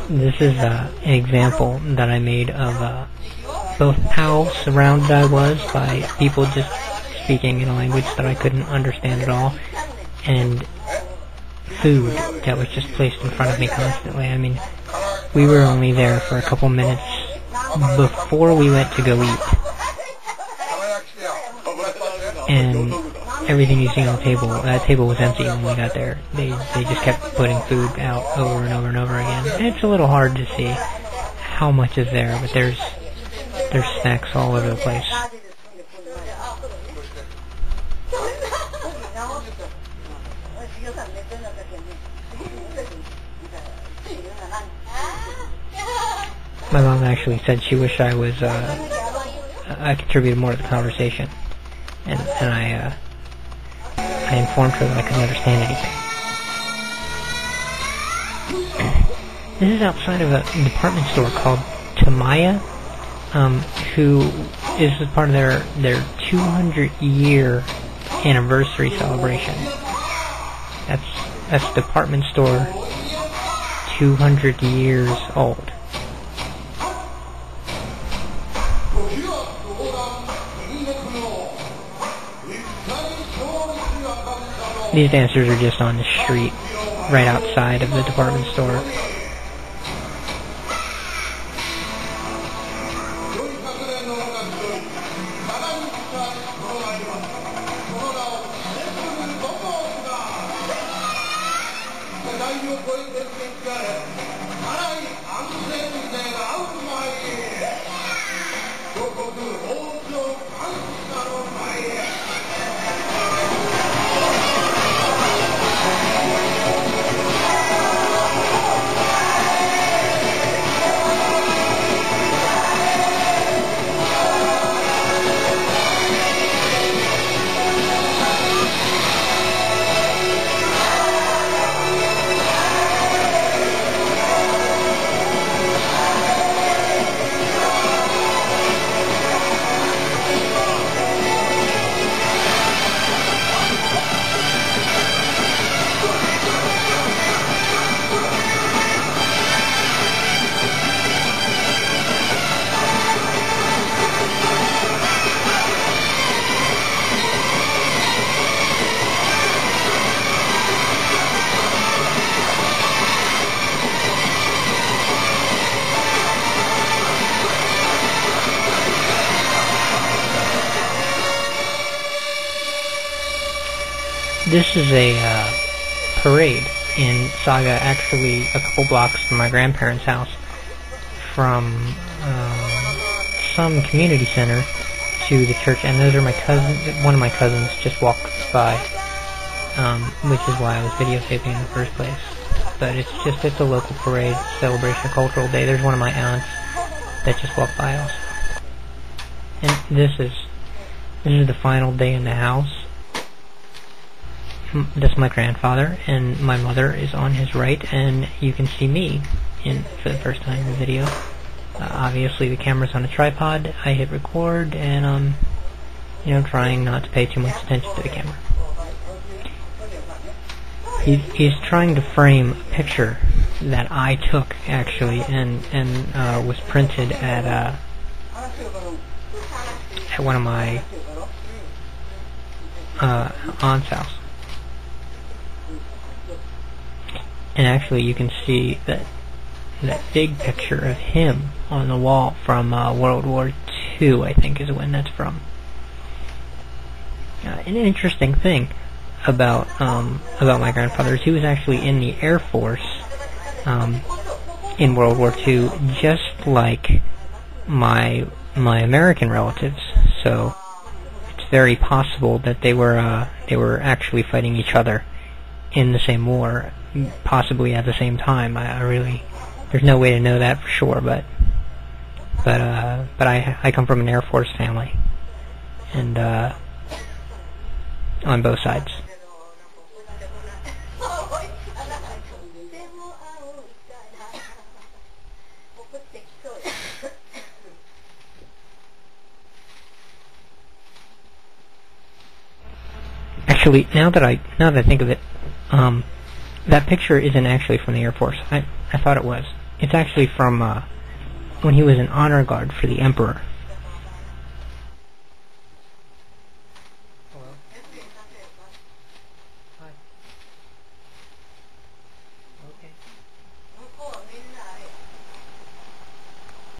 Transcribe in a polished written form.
This is an example that I made of both how surrounded I was by people just speaking in a language that I couldn't understand at all, and food that was just placed in front of me constantly. I mean, we were only there for a couple minutes before we went to go eat, and everything you see on the table, that table was empty when we got there. They just kept putting food out over and over and over again. And it's a little hard to see how much is there, but there's snacks all over the place. My mom actually said she wished I was I contributed more to the conversation, and I informed her that I couldn't understand anything. This is outside of a department store called Tamaya, who is part of their 200-year anniversary celebration. That's department store 200 years old. These dancers are just on the street, right outside of the department store. This is a parade in Saga, actually a couple blocks from my grandparents' house, from some community center to the church, and those are my cousins. One of my cousins just walked by, which is why I was videotaping in the first place. But it's a local parade, celebration of Cultural Day. There's one of my aunts that just walked by also. And this is the final day in the house. That's my grandfather, and my mother is on his right, and you can see me for the first time in the video. Obviously the camera's on a tripod. I hit record, and trying not to pay too much attention to the camera. He's trying to frame a picture that I took, actually, and was printed at one of my aunt's house. And actually you can see that big picture of him on the wall from World War II, I think is when that's from. An interesting thing about my grandfather is he was actually in the Air Force in World War II, just like my American relatives. So it's very possible that they were actually fighting each other in the same war, possibly at the same time. There's no way to know that for sure, but I come from an Air Force family, and on both sides. Actually, now that I think of it, that picture isn't actually from the Air Force. I thought it was. It's actually from when he was an honor guard for the Emperor.